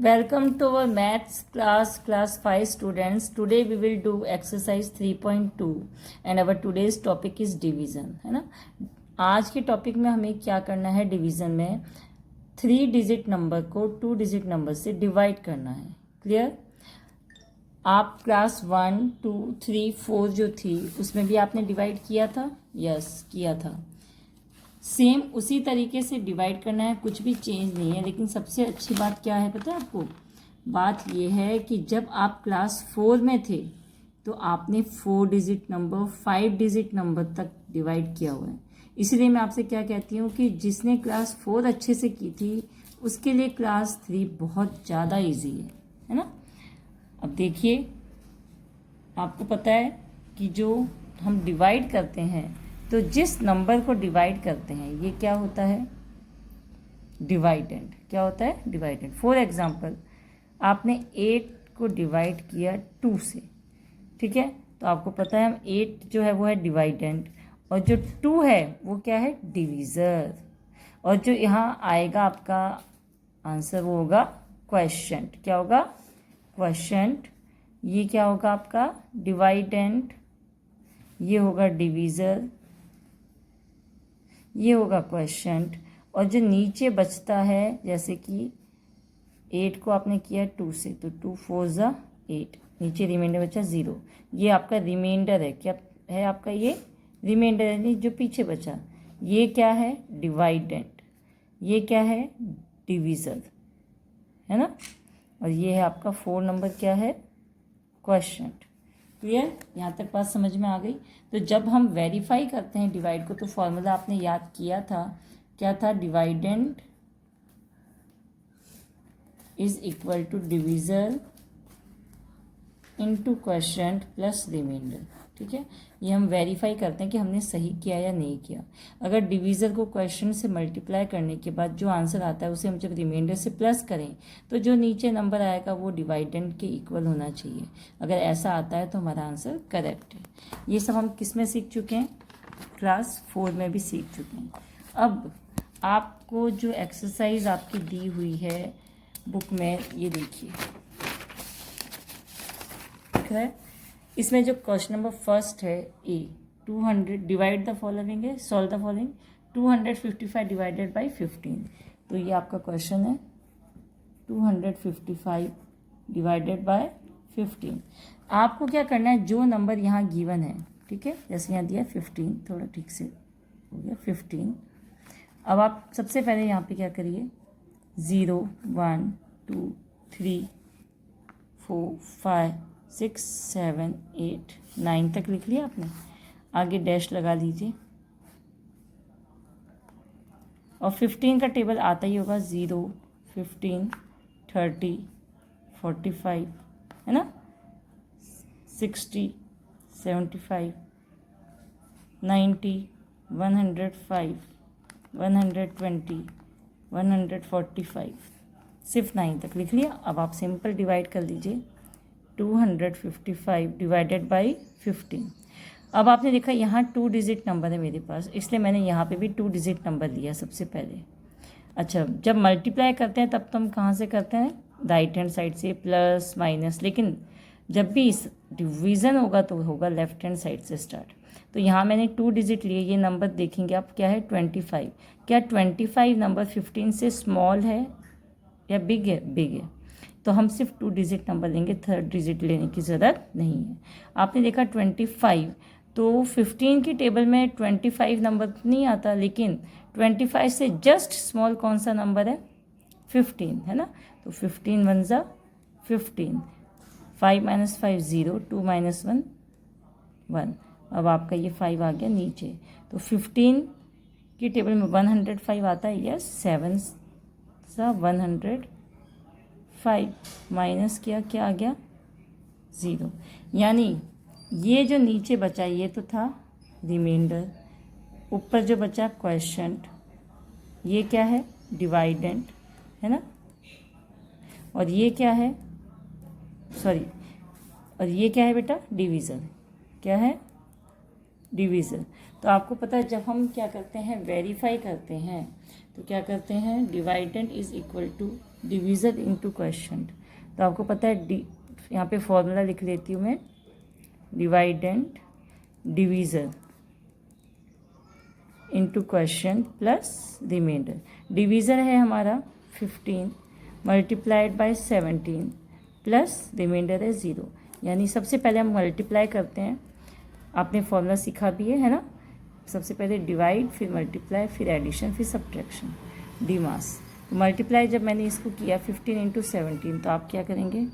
Welcome to our maths class 5 students. Today we will do exercise 3.2 and our today's topic is division, है ना। आज के topic में हमें क्या करना है, डिवीज़न में 3 डिजिट नंबर को 2 डिजिट नंबर से डिवाइड करना है। क्लियर? आप क्लास 1, 2, 3, 4 जो थी उसमें भी आपने डिवाइड किया था। यस, किया था। सेम उसी तरीके से डिवाइड करना है, कुछ भी चेंज नहीं है। लेकिन सबसे अच्छी बात क्या है पता है आपको? बात यह है कि जब आप क्लास 4 में थे तो आपने 4 डिजिट नंबर 5 डिजिट नंबर तक डिवाइड किया हुआ है। इसलिए मैं आपसे क्या कहती हूँ कि जिसने क्लास 4 अच्छे से की थी उसके लिए क्लास 3 बहुत ज़्यादा ईजी है ना। अब देखिए, आपको पता है कि जो हम डिवाइड करते हैं तो जिस नंबर को डिवाइड करते हैं ये क्या होता है, डिवाइडेंड। क्या होता है? डिवाइडेंड। फॉर एग्जांपल, आपने 8 को डिवाइड किया 2 से, ठीक है, तो आपको पता है हम 8 जो है वो है डिवाइडेंड और जो 2 है वो क्या है, डिवीज़र। और जो यहाँ आएगा आपका आंसर वो होगा क्वोशिएंट। क्या होगा? क्वोशिएंट। ये क्या होगा आपका? डिवाइडेंड। ये होगा डिवीज़र, ये होगा क्वोशिएंट। और जो नीचे बचता है, जैसे कि 8 को आपने किया 2 से, तो 2 4 ज़ा 8, नीचे रिमाइंडर बचा 0। ये आपका रिमाइंडर है। क्या है आपका? ये रिमाइंडर है, नहीं, जो पीछे बचा ये क्या है, डिवाइडेंट। ये क्या है, डिवीज़र, है ना। और ये है आपका 4 नंबर, क्या है, क्वोशिएंट। क्लियर? यहाँ तक बात समझ में आ गई। तो जब हम वेरीफाई करते हैं डिवाइड को तो फॉर्मूला आपने याद किया था, क्या था? Dividend is equal to divisor into quotient plus remainder. ठीक है, ये हम वेरीफाई करते हैं कि हमने सही किया या नहीं किया। अगर डिवीज़र को क्वोशिएंट से मल्टीप्लाई करने के बाद जो आंसर आता है उसे हम जब रिमाइंडर से प्लस करें तो जो नीचे नंबर आएगा वो डिवाइडेंड के इक्वल होना चाहिए। अगर ऐसा आता है तो हमारा आंसर करेक्ट है। ये सब हम किस में सीख चुके हैं? क्लास 4 में भी सीख चुके हैं। अब आपको जो एक्सरसाइज आपकी दी हुई है बुक में, ये देखिए, ठीक है। इसमें जो क्वेश्चन नंबर फर्स्ट है, ए 200 डिवाइड द फॉलोइंग है, solve the following 255 divided by 15। तो ये आपका क्वेश्चन है 255 डिवाइडेड बाय 15। आपको क्या करना है, जो नंबर यहाँ गिवन है, ठीक है, जैसे यहाँ दिया 15, थोड़ा ठीक से हो गया 15। अब आप सबसे पहले यहाँ पे क्या करिए, 0 1 2 3 4 5 6 7 8 9 तक लिख लिया आपने। आगे डैश लगा लीजिए और 15 का टेबल आता ही होगा, 0 15 30 45, है ना, 60 75 90 105 120 145, सिर्फ 9 तक लिख लिया। अब आप सिंपल डिवाइड कर लीजिए 255 डिवाइडेड बाई 15। अब आपने देखा यहाँ 2 डिजिट नंबर है मेरे पास, इसलिए मैंने यहाँ पे भी 2 डिजिट नंबर लिया सबसे पहले। अच्छा, जब मल्टीप्लाई करते हैं तब तो हम कहाँ से करते हैं, राइट हैंड साइड से, प्लस माइनस। लेकिन जब भी इस डिवीज़न होगा तो होगा लेफ्ट हैंड साइड से स्टार्ट। तो यहाँ मैंने 2 डिजिट लिए। ये नंबर देखेंगे आप, क्या है, 25। क्या 25 नंबर 15 से स्मॉल है या बिग है? बिग है। तो हम सिर्फ 2 डिजिट नंबर लेंगे, 3rd डिजिट लेने की ज़रूरत नहीं है। आपने देखा 25, तो 15 की टेबल में 25 नंबर नहीं आता, लेकिन 25 से जस्ट स्मॉल कौन सा नंबर है, 15, है ना। तो 15 1 ज़ा 15, 5 - 5 0, 2 - 1 1। अब आपका ये 5 आ गया नीचे, तो 15 की टेबल में 105 आता है। यस, 7 सा 105 माइनस किया, क्या आ गया, 0। यानी ये जो नीचे बचा ये तो था रिमाइंडर, ऊपर जो बचा क्वोशिएंट, ये क्या है, डिवाइडेंड, है ना। और ये क्या है, सॉरी, और ये क्या है बेटा, डिवीज़र। क्या है, डिवीज़र। तो आपको पता है जब हम क्या करते हैं, वेरीफाई करते हैं, तो क्या करते हैं, dividend is equal to divisor into question. तो आपको पता है यहाँ पे फॉर्मूला लिख लेती हूँ मैं, dividend divisor into question plus remainder. Divisor है हमारा 15 मल्टीप्लाइड बाय 17 प्लस रिमाइंडर है 0। यानी सबसे पहले हम मल्टीप्लाई करते हैं, आपने फॉर्मूला सीखा भी है ना। सबसे पहले डिवाइड, फिर मल्टीप्लाई, फिर एडिशन, फिर सब्ट्रैक्शन, डी मास। तो मल्टीप्लाई जब मैंने इसको किया 15 इंटू 17, तो आप क्या करेंगे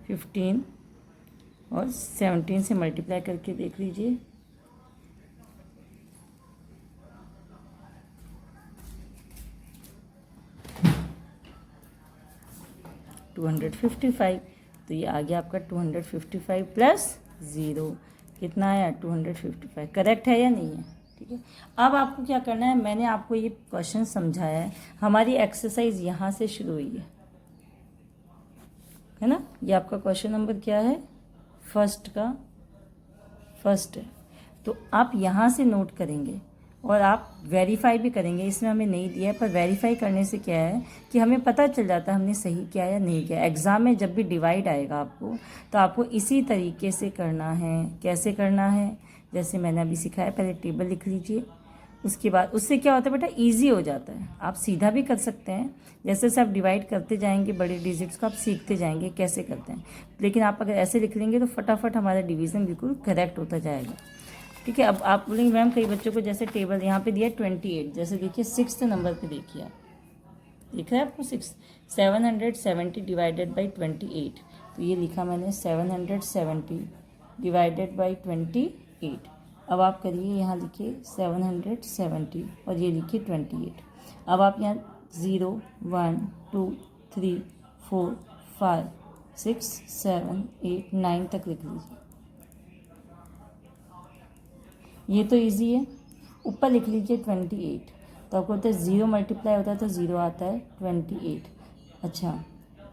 15 और 17 से मल्टीप्लाई करके देख लीजिए। $255। तो ये आ गया आपका 255 प्लस 0 कितना आया 255। करेक्ट है या नहीं है? ठीक है। अब आपको क्या करना है, मैंने आपको ये क्वेश्चन समझाया है, हमारी एक्सरसाइज यहाँ से शुरू हुई है ना। ये आपका क्वेश्चन नंबर क्या है, फर्स्ट है। तो आप यहाँ से नोट करेंगे और आप वेरीफाई भी करेंगे। इसमें हमें नहीं दिया है, पर वेरीफाई करने से क्या है कि हमें पता चल जाता है हमने सही किया या नहीं किया। एग्ज़ाम में जब भी डिवाइड आएगा आपको, तो आपको इसी तरीके से करना है। कैसे करना है, जैसे मैंने अभी सिखाया, पहले टेबल लिख लीजिए, उसके बाद उससे क्या होता है बेटा, ईजी हो जाता है। आप सीधा भी कर सकते हैं, जैसे जैसे आप डिवाइड करते जाएंगे बड़े डिजिट्स को, आप सीखते जाएंगे कैसे करते हैं। लेकिन आप अगर ऐसे लिख लेंगे तो फटाफट हमारा डिवीज़न बिल्कुल करेक्ट होता जाएगा। ठीक है। अब आप बोलेंगे मैम कई बच्चों को जैसे टेबल यहाँ पे दिया 28, जैसे देखिए 6th नंबर पे देखिए आप, दिख रहा है आपको 770 डिवाइडेड बाई 28। तो ये लिखा मैंने 770 डिवाइडेड बाई 28। अब आप करिए, यहाँ लिखिए 770 और ये लिखिए 28। अब आप यहाँ 0 1 2 3 4 5 6 7 8 9 तक लिख लीजिए। ये तो इजी है। ऊपर लिख लीजिए 28। तो आपको होता है 0 मल्टीप्लाई होता है तो 0 आता है 28। अच्छा,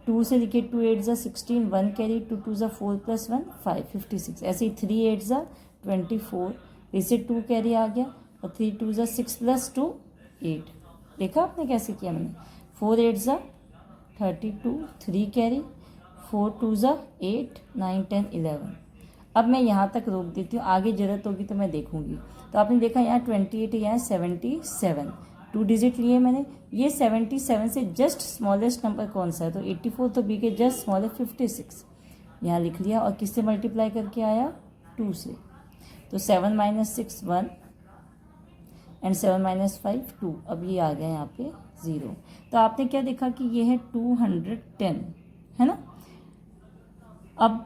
2 से लिखिए 2 8 ज़ा 16, 1 कैरी, 2 2 ज़ा 4 प्लस 1 5 56। ऐसे ही 3 8 ज़ा 24, इसे 2 कैरी आ गया, और 3 2 ज़ा 6 प्लस 2 8। देखा आपने कैसे किया मैंने। 4 8 ज़ा 32, 3 कैरी, 4 2 ज़ा 8 9 10 11। अब मैं यहाँ तक रोक देती हूँ, आगे ज़रूरत होगी तो मैं देखूँगी। तो आपने देखा यहाँ 28 है, यहाँ 77, 2 डिजिट लिए मैंने। ये 77 से जस्ट स्मॉलेस्ट नंबर कौन सा है, तो 84, तो बी के जस्ट स्मॉल है 56, यहाँ लिख लिया। और किससे मल्टीप्लाई करके आया, 2 से। तो 7 - 6 1 एंड 7 - 5 2। अब ये आ गया यहाँ पे 0। तो आपने क्या देखा कि ये है 210, है ना। अब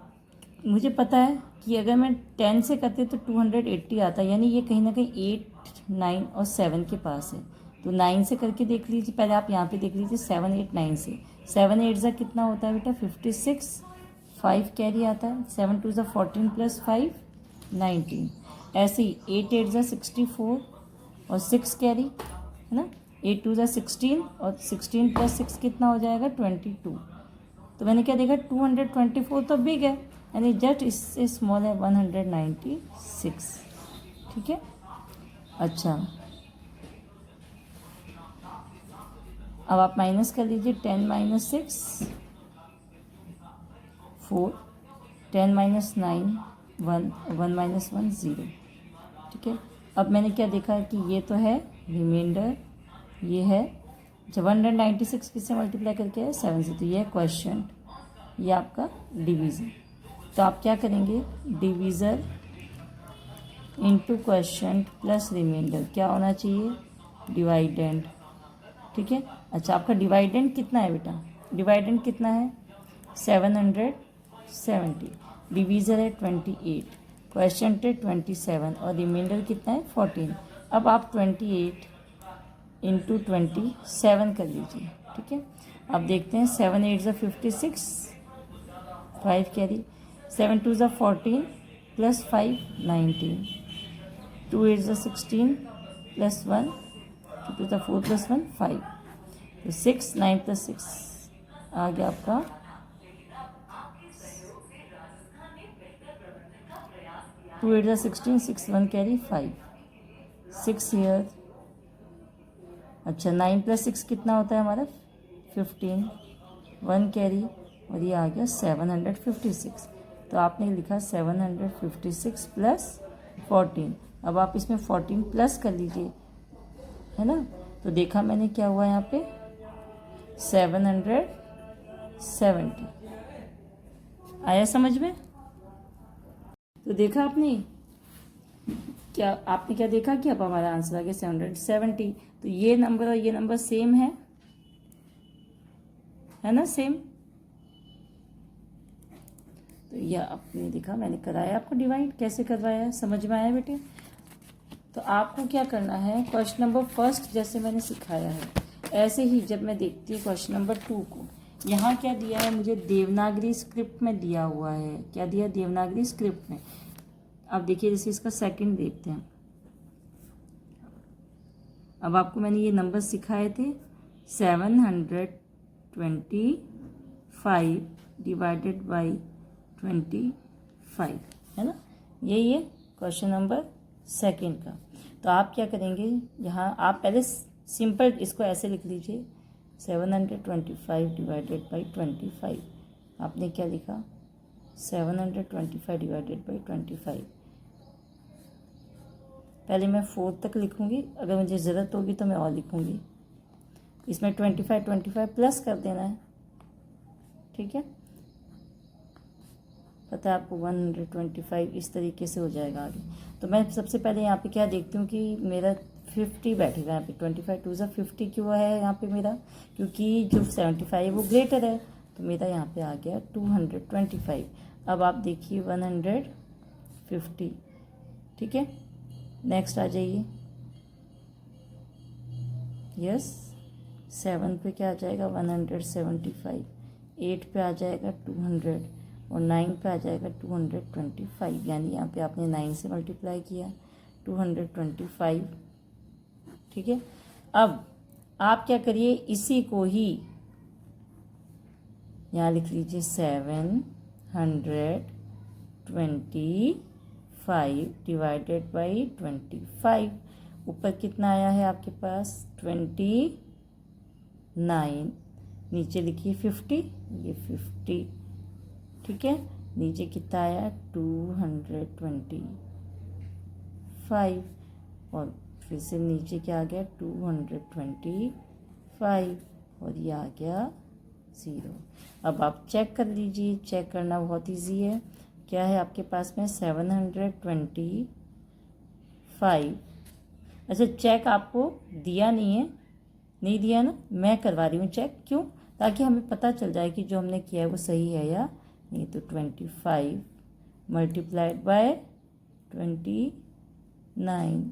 मुझे पता है कि अगर मैं 10 से करते तो 280 आता, यानी ये कहीं ना कहीं 8 9 और 7 के पास है। तो 9 से करके देख लीजिए, पहले आप यहाँ पे देख लीजिए 7 8 9 से। 7 8 ज़ा कितना होता है बेटा 56, 5 कैरी आता है, 7 2 ज़ा 14 प्लस 5 19। ऐसे ही 8 8 ज़ा 64 और 6 कैरी, है ना। 8 2 ज़ा 16 और 16 प्लस 6 कितना हो जाएगा 22। तो मैंने क्या देखा 224 तो बिग है, यानी जस्ट इससे स्मॉल है 196। ठीक है। अच्छा, अब आप माइनस कर लीजिए 10 - 6 4, 10 - 9 1, 1 - 1 0। ठीक है। अब मैंने क्या देखा कि ये तो है रिमाइंडर, ये है जब 196 किससे मल्टीप्लाई करके है 7 से। तो ये है क्वेश्चन, ये आपका डिवीज़न। तो आप क्या करेंगे, divisor into question plus remainder क्या होना चाहिए, डिवाइडेंड। ठीक है। अच्छा, आपका डिवाइडेंड कितना है बेटा, डिवाइडेंड कितना है 770, डिवीज़र है 28, क्वेश्चन है 27 और रिमाइंडर कितना है 14। अब आप 28 इंटू 27 कर लीजिए। ठीक है। अब देखते हैं 7 8 ज़ा 56, 5 कैरी, 7 2 ज़ा 14 प्लस 5 19, 2 8 ज़ा 16 प्लस 1, 2 2 ज़ा 4 प्लस 1 5। तो 6 9 प्लस 6 आ गया आपका 2 8 ज़ा 16, 6 1 कैरी 5, 6 ईयर। अच्छा, 9 प्लस 6 कितना होता है हमारा 15। 1 कैरी और ये आ गया 756। तो आपने लिखा 756 प्लस 14। अब आप इसमें 14 प्लस कर लीजिए, है ना। तो देखा मैंने क्या हुआ यहाँ पे 770 आया समझ में। तो देखा आपने क्या देखा कि अब हमारा आंसर आ गया 770। तो ये नंबर और ये नंबर सेम है ना, सेम। तो यह आपने देखा मैंने कराया आपको डिवाइड, कैसे करवाया है समझ में आया बेटे। तो आपको क्या करना है, क्वेश्चन नंबर फर्स्ट जैसे मैंने सिखाया है ऐसे ही जब मैं देखती हूँ क्वेश्चन नंबर 2 को, यहाँ क्या दिया है मुझे देवनागरी स्क्रिप्ट में दिया हुआ है। क्या दिया, देवनागरी स्क्रिप्ट में। अब देखिए जैसे इसका सेकंड देखते हैं। अब आपको मैंने ये नंबर सिखाए थे 725 डिवाइडेड बाई 25, है ना। यही है क्वेश्चन नंबर सेकंड का। तो आप क्या करेंगे, यहाँ आप पहले सिंपल इसको ऐसे लिख लीजिए 725 डिवाइडेड बाई 25। आपने क्या लिखा 725 डिवाइडेड बाई 25। पहले मैं 4 तक लिखूंगी, अगर मुझे ज़रूरत होगी तो मैं और लिखूंगी। इसमें 25 प्लस कर देना है, ठीक है। पता है आपको 125 इस तरीके से हो जाएगा आगे। तो मैं सबसे पहले यहाँ पे क्या देखती हूँ कि मेरा 50 बैठेगा यहाँ पे। 25 2 ज़ा 50 क्यों है यहाँ पे मेरा, क्योंकि जो 75 है वो ग्रेटर है। तो मेरा यहाँ पे आ गया 225। अब आप देखिए 150, ठीक है। नेक्स्ट आ जाइए, यस 7 पे क्या आ जाएगा 175, 8 पे आ जाएगा 200 और 9 पे आ जाएगा 225। यानी यहाँ पे आपने 9 से मल्टीप्लाई किया 225, ठीक है। अब आप क्या करिए, इसी को ही यहाँ लिख लीजिए 725 डिवाइडेड बाई 25। ऊपर कितना आया है आपके पास 29, नीचे लिखिए 50, ये 50, ठीक है। नीचे कितना आया 225 और फिर से नीचे क्या आ गया 225 और ये आ गया 0। अब आप चेक कर लीजिए, चेक करना बहुत इजी है। क्या है आपके पास में 725। अच्छा चेक आपको दिया नहीं है, नहीं दिया ना, मैं करवा रही हूँ चेक, क्यों, ताकि हमें पता चल जाए कि जो हमने किया है वो सही है या नहीं। तो 25 मल्टीप्लाइड बाय 29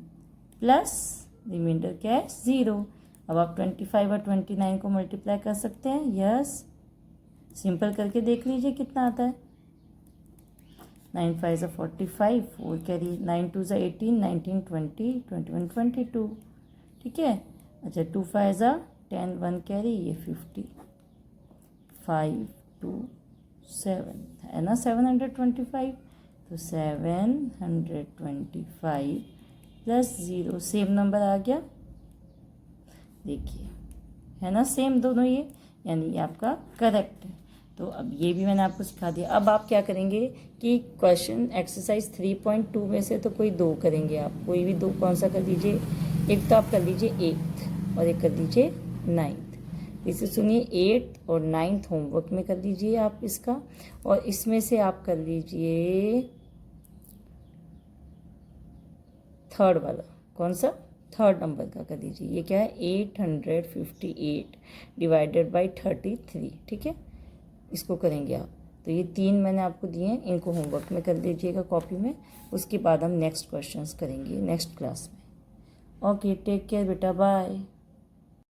प्लस रिमाइंडर क्या है 0। अब आप 25 और 29 को मल्टीप्लाई कर सकते हैं, यस। सिंपल करके देख लीजिए कितना आता है। 9 5 ज़ा 45, 4 कैरी 9 2 ज़ा 18, 19 20 21 22, ठीक है। अच्छा 2 5 ज़ा 10, 1 कैरी ये 50, 5 2 7 है ना 725। तो 725 प्लस 0 सेम नंबर आ गया, देखिए है ना सेम दोनों ये, यानी ये आपका करेक्ट है। तो अब ये भी मैंने आपको सिखा दिया। अब आप क्या करेंगे कि क्वेश्चन एक्सरसाइज 3.2 में से तो कोई 2 करेंगे आप, कोई भी 2 कौन सा कर लीजिए। एक तो आप कर लीजिए 8th और एक कर लीजिए 9th। इसे सुनिए 8th और 9th होमवर्क में कर लीजिए आप इसका, और इसमें से आप कर लीजिए 3rd वाला, कौन सा 3rd नंबर का कर लीजिए। ये क्या है 858 डिवाइडेड बाई 33, ठीक है। इसको करेंगे आप। तो ये 3 मैंने आपको दिए हैं, इनको होमवर्क में कर लीजिएगा कॉपी में। उसके बाद हम नेक्स्ट क्वेश्चंस करेंगे नेक्स्ट क्लास में। ओके टेक केयर बेटा, बाय।